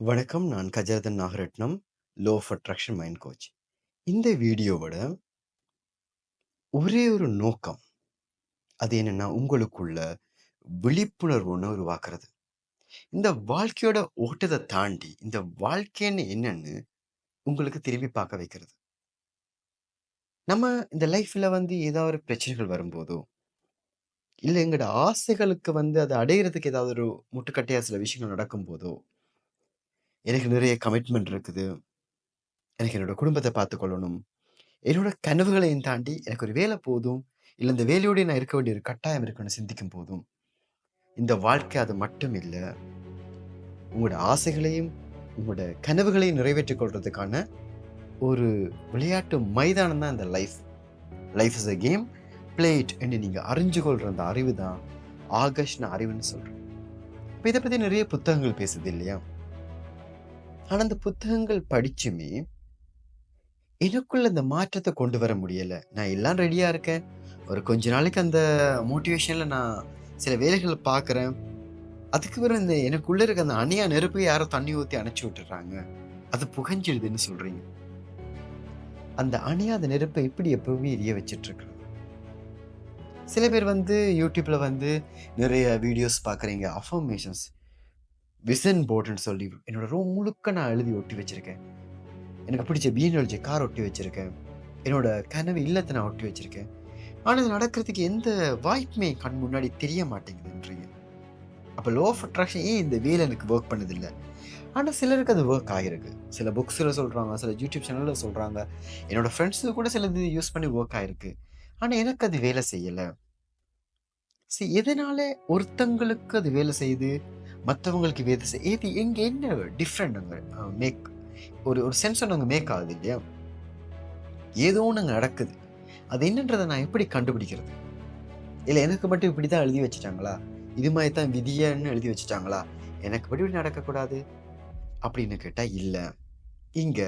வணக்கம். நான் Gajarathan Nagaratnam, law of attraction mind coach. இந்த வீடியோவோட ஒரே ஒரு நோக்கம், அது என்னன்னா, உங்களுக்குள்ள விழிப்புணர்வு ஒண்ண உருவாக்குறது. இந்த வாழ்க்கையோட ஓட்டத்த தாண்டி, இந்த வாழ்க்கைன்னு என்னன்னு உங்களுக்கு திரும்பி பார்க்க வைக்கிறது. நம்ம இந்த லைஃப்ல ஏதாவது ஒரு பிரச்சனைகள் வரும்போதோ, இல்ல எங்களோட ஆசைகளுக்கு அத அடையறதுக்கு ஏதாவது ஒரு முட்டுக்கட்டையா சில விஷயங்கள் நடக்கும்போதோ, எனக்கு நிறைய கமிட்மெண்ட் இருக்குது. எனக்கு என்னோட குடும்பத்த பார்த்துக்கொள்ளணும். என்னோட கனவுகளையும் தாண்டி எனக்கு ஒரு வேலை போதும். இல்ல இந்த வேலையோடயே நான் இருக்க வேண்டிய ஒரு கட்டாயம் இருக்குன்னு சிந்திக்கும் போதும், இந்த வாழ்க்கை அது மட்டும் இல்ல. உங்களோட ஆசைகளையும், உங்களோட கனவுகளையும் நிறைவேற்றிக் கொள்றதுக்கான ஒரு விளையாட்டு மைதானம் தான் இந்த life. Life is a game, play it என்று நீங்க அறிஞ்சு கொள்ற அந்த அறிவு தான் ஆகர்ஷ்ண அறிவுன்னு சொல்றேன். இப்ப இத பத்தி நிறைய புத்தகங்கள் பேசுது இல்லையா? ஆனா அந்த புத்தகங்கள் படிச்சுமே, எனக்குள்ள இந்த மாற்றத்த கொண்டு வர முடியல. நான் எல்லாம் ரெடியா இருக்கேன். ஒரு கொஞ்ச நாளைக்கு அந்த மோட்டிவேஷன்ல நான் சில வேலைகள பார்க்குறேன். அதுக்கு பிறகு இந்த எனக்குள்ள இருக்க அந்த அணையா நெருப்ப யாரோ தண்ணி ஊத்தி அணைச்சு விட்டுர்றாங்க. அது புகைஞ்சிடுதுன்னு சொல்றீங்க. அந்த அணையாத நெருப்ப எப்படி எப்பவுமே எரிய வச்சுட்டு இருக்கிறது? சில பேர் YouTubeல நிறைய வீடியோஸ் பார்க்குறீங்க. அஃபர்மேஷன்ஸ், விசன் போர்டுன்னு சொல்லி என்னோட ரூம் முழுக்க நான் எழுதி ஒட்டி வச்சிருக்கேன். எனக்கு பிடிச்ச பிஎன்எல்ஜி கார் ஒட்டி வச்சிருக்கேன். என்னோட கனவு இல்லத்த நான் ஒட்டி வச்சிருக்கேன். ஆனா, இது நடக்கிறதுக்கு எந்த வாய்ப்புமே என் கண் முன்னாடி தெரிய மாட்டேங்குதுன்றீங்க. அப்ப லோ ஆஃப் அட்ராக்ஷன் ஏன் இந்த வேல எனக்கு வொர்க் பண்ணதில்ல? ஆனா, சிலருக்கு அது வொர்க் ஆகிருக்கு. சில புக்ஸ்ல சொல்றாங்க, சில யூடியூப் சேனல்ல சொல்றாங்க. என்னோட ஃப்ரெண்ட்ஸ் கூட சிலது யூஸ் பண்ணி வொர்க் ஆயிருக்கு. ஆனா, எனக்கு அது வேலை செய்யல. எதனால ஒருத்தங்களுக்கு அது வேலை செய்யுது, மத்தவங்களுக்கு வேலை இது எங்க என்ன டிஃபரெண்ட் அங்க மேக் ஒரு ஒரு சென்ஸ் ஒண்ணு அங்க மேக் ஆகுது இல்லையா? ஏதோ ஒண்ணு அங்க நடக்குது. அது என்னன்றத நான் எப்படி கண்டுபிடிக்கிறது? இல்ல எனக்கு மட்டும் இப்படித்தான் எழுதி வச்சுட்டாங்களா? இது மாரி தான் விதின்னு எழுதி வச்சுட்டாங்களா? எனக்கு மட்டும் இப்படி நடக்கக்கூடாது அப்படின்னு கேட்டா இல்ல. இங்க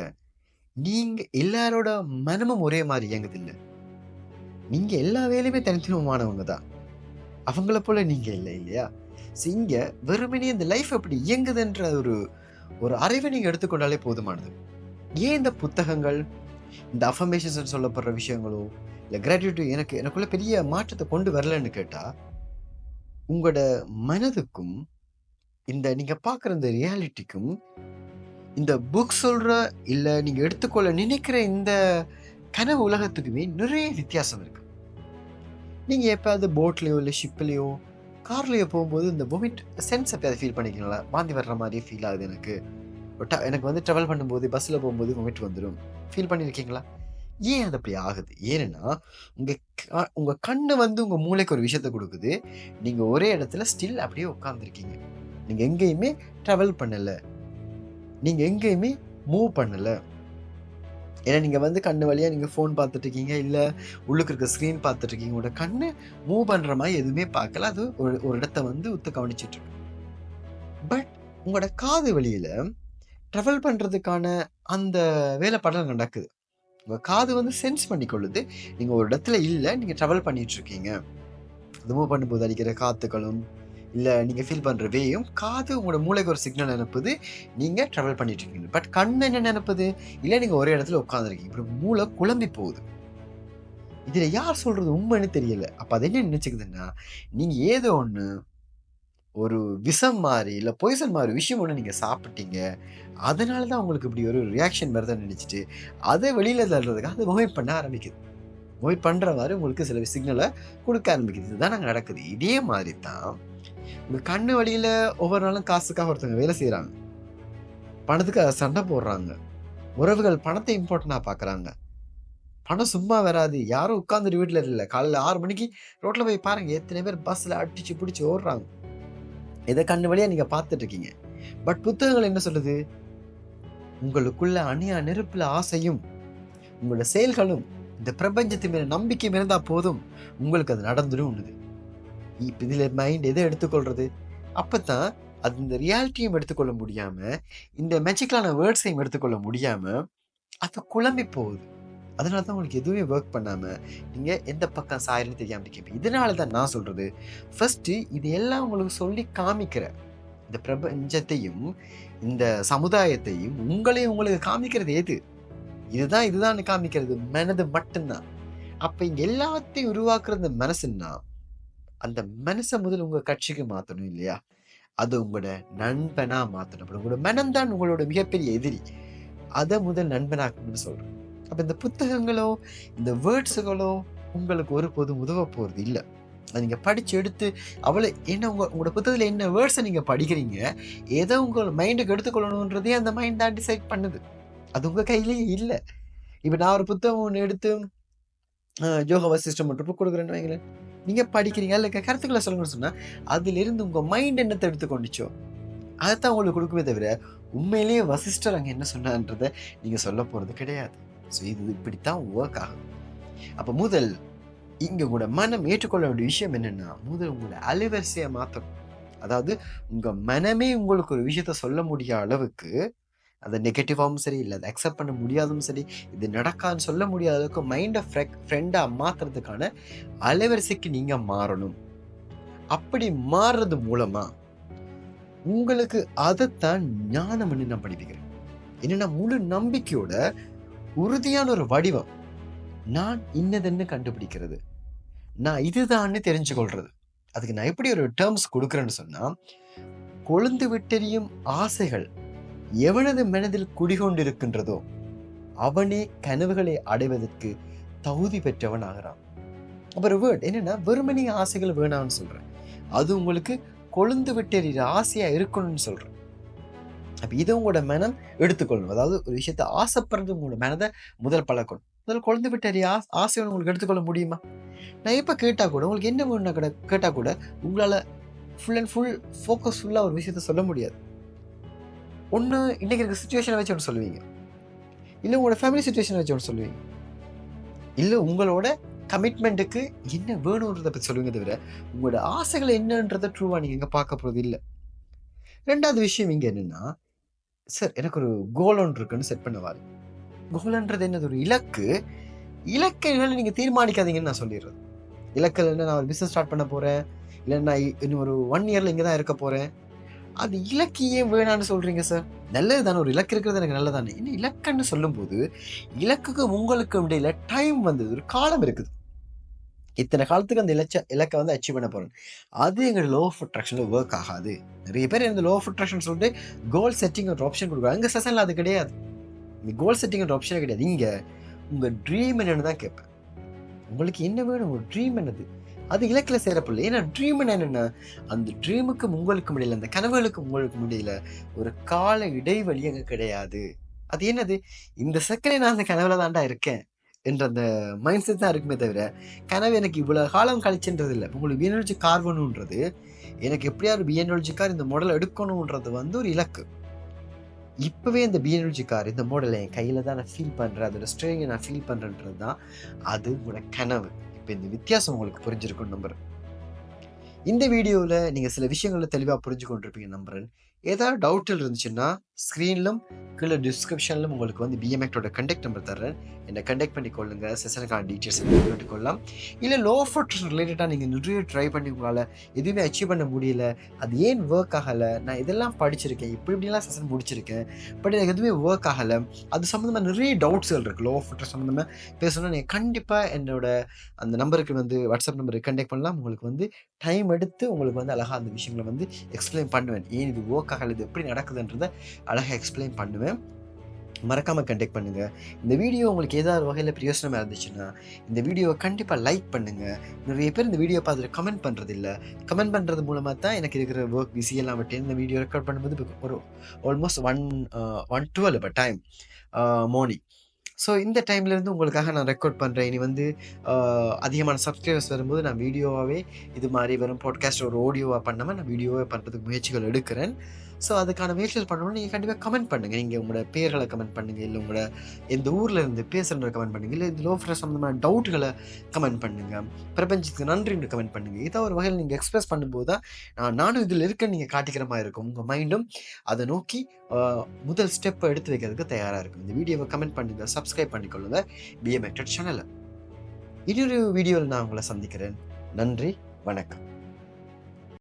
நீங்க எல்லாரோட மனமும் ஒரே மாரி இயங்குதில்ல. நீங்க எல்லா வேலையுமே தனித்துவமானவங்க தான். அவங்கள போல நீங்க இல்ல இல்லையா? இங்க வெறுமனே இந்த லைஃப் எப்படி இயங்குதுன்ற ஒரு ஒரு அறிவை நீங்க எடுத்துக்கொண்டாலே போதுமானது. ஏன் இந்த புத்தகங்கள், இந்த அஃபர்மேஷன்ஸ்ன்னு சொல்லப்படுற விஷயங்களோ, இல்ல கிராட்டிட்யூட் எனக்குள்ள பெரிய மாற்றத்த கொண்டு வரலன்னு கேட்டா, உங்களோட மனதுக்கும், இந்த நீங்க பார்க்குற இந்த ரியாலிட்டிக்கும், இந்த புக் சொல்ற, இல்ல நீங்க எடுத்துக்கொள்ள நினைக்கிற இந்த கனவு உலகத்துக்குமே நிறைய வித்தியாசம் இருக்கு. நீங்க எப்பயாவது போட்லயோ, இல்ல ஷிப்லயோ, கார்லயோ போம்போது இந்த வொமிட் சென்ஸ் எப்பயாவது ஃபீல் பண்ணியிருக்கீங்களா? வாந்தி வர்ற மாரியே ஃபீல் ஆகுது எனக்கு. எனக்கு ட்ராவல் பண்ணும்போது, பஸ்ல போம்போது வொமிட் வந்துரும். ஃபீல் பண்ணியிருக்கீங்களா? ஏன் அது அப்படி ஆகுது? ஏன்னா, உங்க உங்க கண்ணு உங்க மூளைக்கு ஒரு விஷயத்த குடுக்குது. நீங்க ஒரே இடத்துல ஸ்டில் அப்படியே உட்கார்ந்திருக்கீங்க. நீங்க எங்கேயுமே ட்ராவல் பண்ணல. நீங்க எங்கேயுமே மூவ் பண்ணல. ஏன்னா நீங்க கண்ணு வழியா நீங்க ஃபோன் பார்த்துட்டு இருக்கீங்க. இல்ல உள்ளுக்கு இருக்க ஸ்க்ரீன் பார்த்துட்டு இருக்கீங்க. உங்களோட கண்ணு மூவ் பண்ற மாரி எதுவுமே பார்க்கல. அது ஒரு ஒரு இடத்த உத்து கவனிச்சுட்டு இருக்கு. பட் உங்களோட காது வழியில ட்ராவல் பண்றதுக்கான அந்த வேலைப்பாடுலாம் நடக்குது. உங்க காது சென்ஸ் பண்ணிக்கொள்ளுது. நீங்க ஒரு இடத்துல இல்ல. நீங்க ட்ராவல் பண்ணிட்டு இருக்கீங்க. அது மூவ் பண்ணும்போது அடிக்கிற காத்துக்களும், இல்ல நீங்க ஃபீல் பண்ற வேயும், காது உங்களோட மூளைக்கு ஒரு சிக்னல் அனுப்புது. நீங்க ட்ராவல் பண்ணிட்டு இருக்கீங்க. பட் கண் என்ன நெனப்புது? இல்ல நீங்க ஒரே இடத்துல உட்கார்ந்திருக்கீங்க. இப்படி மூளை குழம்பி போகுது. இதுல யார் சொல்றது உண்மைன்னு தெரியல. அப்ப அது என்ன நெனச்சுக்குதுன்னா, நீங்க ஏதோ ஒண்ணு ஒரு விஷம் மாரி, இல்ல பாய்சன் மாரி விஷயம் ஒண்ணு நீங்க சாப்பிட்டீங்க. அதனால தான் உங்களுக்கு இப்படி ஒரு ரியாக்ஷன் வருதுன்னு நெனச்சுட்டு, அத வெளியில தள்றதுக்காக அது வொமிட் பண்ண ஆரம்பிக்குது. வொமிட் பண்ற மாரி உங்களுக்கு சில சிக்னல குடுக்க ஆரம்பிக்குது. இதுதான் அங்க நடக்குது. இதே மாரி தான் உங்க கண்ணு வழியில ஒவ்வொரு நாளும் காசுக்காக ஒருத்தவங்க வேலை செய்றாங்க. பணத்துக்காக சண்டை போடுறாங்க. உறவுகள் பணத்த இம்பார்ட்டன்ட்டா பார்க்குறாங்க. பணம் சும்மா வராது. யாரும் உட்கார்ந்துட்டு வீட்ல இல்ல. காலையில 6 மணிக்கு ரோட்ல போய் பாருங்க. எத்தன பேர் பஸ்ல அடிச்சு புடிச்சு ஓடுறாங்க. இத கண்ணு வழியா நீங்க பார்த்துட்டு இருக்கீங்க. பட் புத்தகங்கள் என்ன சொல்லுது? உங்களுக்குள்ள அணையா நெருப்புல ஆசையும், உங்களோட செயல்களும், இந்த பிரபஞ்சத்து மேல நம்பிக்கையும் இருந்தா போதும். உங்களுக்கு அது நடந்துரும்ன்னுது. இப்ப இதுல மைண்ட் எத எடுத்துக்கொள்றது? அப்பத்தான் அது இந்த ரியாலிட்டியும் எடுத்துக்கொள்ள முடியாம, இந்த மேஜிக்கலான வேர்ட்ஸையும் எடுத்துக்கொள்ள முடியாம, அது குழம்பி போகுது. அதனால தான் உங்களுக்கு எதுவுமே வொர்க் பண்ணாம, நீங்க எந்த பக்கம் சாயணும்னு தெரியாம இருக்கீங்க. இதனால தான் நான் சொல்றது, ஃபர்ஸ்ட்டு இது எல்லாம் உங்களுக்கு சொல்லி காமிக்கிறேன். இந்த பிரபஞ்சத்தையும் இந்த சமுதாயத்தையும் உங்களையும் உங்களுக்கு காமிக்கிறது எது? இதுதான் காமிக்கிறது மனது மட்டும்தான். அப்ப இங்க எல்லாத்தையும் உருவாக்குறது மனசுன்னா, அந்த மனசை முதல் உங்க கட்சிக்கு மாத்தணும் இல்லையா? அது உங்களோட நண்பனா மாத்தணும். உங்களோட மனம்தான் உங்களோட மிகப்பெரிய எதிரி. அதை முதல் நண்பனாக்கணும்னு சொல்றேன். அப்ப இந்த புத்தகங்களோ இந்த வேர்ட்ஸுகளோ உங்களுக்கு ஒருபோதும் உதவ போறது இல்லை. அதை நீங்க படிச்சு எடுத்து அவளை என்ன உங்களோட புத்தகத்துல என்ன வேர்ட்ஸை நீங்க படிக்கிறீங்க, ஏதோ உங்க மைண்டுக்கு எடுத்துக்கொள்ளணுன்றதே அந்த மைண்ட் தான் டிசைட் பண்ணுது. அது உங்க கையிலேயே இல்லை. இப்ப நான் ஒரு புத்தகம் ஒன்று எடுத்து யோகா வசிஷ்டம் மட்டும் கொடுக்குறேன்னு வைங்களேன், நீங்க படிக்கிறீங்க அல்ல கருத்துக்களை சொல்லுங்கன்னு சொன்னா அதுல இருந்து உங்க மைண்ட் என்னத்தை எடுத்துக்கொண்டுச்சோ அதைத்தான் உங்களுக்கு கொடுக்குமே தவிர உண்மையிலேயே வசிஷ்டர் அங்க என்ன சொன்னான்றதை நீங்க சொல்ல போறது கிடையாது. ஸோ இது இப்படித்தான் ஒர்க் ஆகும். அப்ப முதல் இங்க உங்களோட மனம் ஏற்றுக்கொள்ள வேண்டிய விஷயம் என்னன்னா, முதல் உங்களோட அலைவரிசையை மாற்றணும். அதாவது உங்க மனமே உங்களுக்கு ஒரு விஷயத்த சொல்ல முடியாத அளவுக்கு, அது நெகட்டிவாகவும் சரி, இல்லை அதை அக்செப்ட் பண்ண முடியாதும் சரி, இது நடக்காதுன்னு சொல்ல முடியாத அளவுக்கு மைண்டை ஃப்ரெண்டா மாத்துறதுக்கான அலைவரிசைக்கு நீங்க மாறணும். அப்படி மாறுறது மூலமா உங்களுக்கு அதைத்தான் ஞானம்னு நான் படிப்பிக்கிறேன். என்னன்னா முழு நம்பிக்கையோட உறுதியான ஒரு வடிவம். நான் இன்னதென்னு கண்டுபிடிக்கிறது, நான் இதுதான்னு தெரிஞ்சு கொள்றது. அதுக்கு நான் எப்படி ஒரு டேர்ம்ஸ் கொடுக்குறேன்னு சொன்னா, கொழுந்து விட்டெறியும் ஆசைகள் எவனது மனதில் குடிகொண்டிருக்கின்றதோ அவனே கனவுகளை அடைவதற்கு தகுதி பெற்றவன் ஆகிறான். அப்புறம் வேர்ட் என்னன்னா, வெறுமனே ஆசைகள் வேணாம்னு சொல்றேன். அது உங்களுக்கு கொழுந்து விட்டெறிகிற ஆசையா இருக்கணும்னு சொல்றேன். அப்ப இதை உங்களோட மனம் எடுத்துக்கொள்ளணும். அதாவது ஒரு விஷயத்த ஆசைப்படுறது உங்களோட மனதை முதல் பழக்கணும். முதல் கொழுந்து விட்டெறிய ஆசையை உங்களுக்கு எடுத்துக்கொள்ள முடியுமா? நான் எப்போ கேட்டால் கூட உங்களுக்கு என்ன வேணும்னா கூட கேட்டால் கூட உங்களால் ஃபுல் அண்ட் ஃபுல் ஃபோக்கஸ்ஃபுல்லாக ஒரு விஷயத்த சொல்ல முடியாது. ஒன்று இன்றைக்கி இருக்க சுச்சுவேஷனை வச்சு ஒன்று சொல்லுவீங்க, இல்லை உங்களோட ஃபேமிலி சுச்சுவேஷனை வச்சு ஒன்று சொல்லுவீங்க, இல்லை உங்களோட கமிட்மெண்ட்டுக்கு என்ன வேணுன்றதை பற்றி சொல்லுவீங்க தவிர உங்களோட ஆசைகளை என்னன்றதை ட்ரூவாக நீங்கள் எங்கே பார்க்க போகிறது இல்லை. ரெண்டாவது விஷயம் இங்கே என்னென்னா, சார் எனக்கு ஒரு கோல் ஒன்று இருக்குன்னு செட் பண்ணுவார். கோல்ன்றது என்னது? ஒரு இலக்கு. இலக்குகளை நீங்கள் தீர்மானிக்காதீங்கன்னு நான் சொல்லிடுறது. இலக்கில் என்ன, நான் ஒரு பிஸ்னஸ் ஸ்டார்ட் பண்ண போகிறேன், இல்லை நான் இன்னும் ஒரு 1 இயரில் இங்கே தான் இருக்க போகிறேன், அது இலக்கு ஏன் வேணான்னு சொல்கிறீங்க சார்? நல்லது தானே, ஒரு இலக்கு இருக்கிறது எனக்கு நல்லதானே. இன்னும் இலக்குன்னு சொல்லும்போது இலக்குக்கு உங்களுக்கு இடையில டைம் வந்தது, ஒரு காலம் இருக்குது. இத்தனை காலத்துக்கு அந்த இலக்கை வந்து அச்சீவ் பண்ண போகிறேன். அது எங்கள் லோ ஆஃப் அட்ராக்ஷனில் ஒர்க் ஆகாது. நிறைய பேர் இந்த லோ ஆஃப் அட்ராக்ஷன் சொல்லிட்டு கோல் செட்டிங் ஒரு ஆப்ஷன் கொடுக்குறாங்க. எங்கள் செஷனில் அது கிடையாது. இந்த கோல் செட்டிங் ஒரு ஆப்ஷனே கிடையாது. இங்கே உங்கள் ட்ரீம் என்னன்னு தான் கேட்பேன். உங்களுக்கு என்ன வேணும், ஒரு ட்ரீம் என்னது? அது இலக்கில் சேரப்பில்லை. ஏன்னா ட்ரீம் என்னென்னா, அந்த ட்ரீமுக்கும் உங்களுக்கு முடியல, அந்த கனவுகளுக்கும் உங்களுக்கு முடியல ஒரு கால இடைவெளி அங்கே கிடையாது. அது என்னது? இந்த செகண்டே நான் அந்த கனவுல தாண்டா இருக்கேன் என்ற அந்த மைண்ட் செட் தான் இருக்குமே தவிர, கனவு எனக்கு இவ்வளோ காலம் கழிச்சுன்றது இல்லை. உங்களுக்கு பிஎன்எல்ஜி கார் வேணுன்றது, எனக்கு எப்படியாவது பிஎன்எல்ஜி கார் இந்த மாடல் எடுக்கணுன்றது வந்து ஒரு இலக்கு. இப்போவே இந்த பிஎன்எல்ஜி கார் இந்த மாடலை என் கையில் தான் நான் ஃபீல் பண்ணுறேன், அதோட ஸ்ட்ரேங்கை நான் ஃபீல் பண்ணுறேன்றது தான் அது உங்களோட கனவு. இப்போ இந்த வித்தியாசம் உங்களுக்கு புரிஞ்சிருக்குன்னு நம்புறேன். இந்த வீடியோவில் நீங்கள் சில விஷயங்களை தெளிவாக புரிஞ்சு கொண்டிருப்பீங்க நம்புறேன். ஏதாவது டவுட்டில் இருந்துச்சுன்னா ஸ்க்ரீனிலும் கீழே டிஸ்கிரிப்ஷனிலும் உங்களுக்கு வந்து பிஎம்எக்டோட கண்டெக்ட் நம்பர் தர்றேன். என்னை கண்டெக்ட் பண்ணி கொள்ளுங்க. செஷனுக்கான டீட்டெயில்ஸ் கொள்ளலாம். இல்லை லோ ஆஃப் அட்ராக்ஷன் ரிலேட்டடாக நீங்கள் நிறைய ட்ரை பண்ணி உங்களால் எதுவுமே அச்சீவ் பண்ண முடியல, அது ஏன் ஒர்க் ஆகலை, நான் இதெல்லாம் படிச்சிருக்கேன், இப்படிலாம் செஷன் முடிச்சிருக்கேன், பட் எனக்கு எதுவுமே ஒர்க் ஆகலை, அது சம்மந்தமாக நிறைய டவுட்ஸ்கள் இருக்குது. லோ ஆஃப் அட்ராக்ஷன் சம்மந்தமாக பேசணும்னா நீங்கள் கண்டிப்பாக என்னோட அந்த நம்பருக்கு வந்து வாட்ஸ்அப் நம்பருக்கு கண்டெக்ட் பண்ணலாம். உங்களுக்கு வந்து டைம் எடுத்து உங்களுக்கு வந்து அழகாக அந்த விஷயங்களை வந்து எக்ஸ்பிளைன் பண்ணுவேன். ஏன் இது ஒர்க் ஆகலை, இது எப்படி நடக்குதுன்றதை அழகாக எக்ஸ்பிளைன் பண்ணுவேன். மறக்காமல் கண்டெக்ட் பண்ணுங்கள். இந்த வீடியோ உங்களுக்கு ஏதாவது வகையில் பிரயோசனமாக இருந்துச்சுன்னா இந்த வீடியோவை கண்டிப்பாக லைக் பண்ணுங்கள். நிறைய பேர் இந்த வீடியோ பார்த்துட்டு கமெண்ட் பண்ணுறதில்ல. கமெண்ட் பண்ணுறது மூலமாக தான் எனக்கு இருக்கிற ஒர்க் பிஸியெல்லாம் விட்டு இந்த வீடியோ ரெக்கார்ட் பண்ணும்போது ஒரு ஆல்மோஸ்ட் 1:12 இப்போ டைம் மார்னிங். ஸோ இந்த டைம்லேருந்து உங்களுக்காக நான் ரெக்கார்ட் பண்ணுறேன். இனி வந்து அதிகமான சப்ஸ்கிரைபர்ஸ் வரும்போது நான் வீடியோவாகவே இது மாதிரி வெறும் பாட்காஸ்ட் ஒரு ஆடியோவாக பண்ணாமல் நான் வீடியோவாக பண்ணுறதுக்கு முயற்சிகள் எடுக்கிறேன். ஸோ அதுக்கான முயற்சிகள் பண்ணணும்னு நீங்கள் கண்டிப்பாக கமெண்ட் பண்ணுங்கள். நீங்கள் உங்களோட பேர்களை கமெண்ட் பண்ணுங்கள், இல்லை உங்களோட எந்த ஊரில் இருந்து பேசுகிறத கமெண்ட் பண்ணுங்கள், இல்லை இந்த லோ ஃப்ரெஷ் சம்மந்தமான டவுட்டுகளை கமெண்ட் பண்ணுங்கள், பிரபஞ்சத்துக்கு நன்றின்னு கமெண்ட் பண்ணுங்கள். ஏதோ ஒரு வகையில் நீங்கள் எக்ஸ்பிரஸ் பண்ணும்போது தான் நானும் இதில் இருக்கேன்னு நீங்கள் காட்டிக்கிற மாதிரி இருக்கும். உங்கள் மைண்டும் அதை நோக்கி முதல் ஸ்டெப்பை எடுத்து வைக்கிறதுக்கு தயாராக இருக்கும். இந்த வீடியோவை கமெண்ட் பண்ணுங்கள், சப்ஸ்கிரைப் பண்ணிக்கொள்ளுங்க பிஎம்எக்டட் சேனலை. இன்னொரு வீடியோவில் நான் உங்களை சந்திக்கிறேன். நன்றி, வணக்கம்.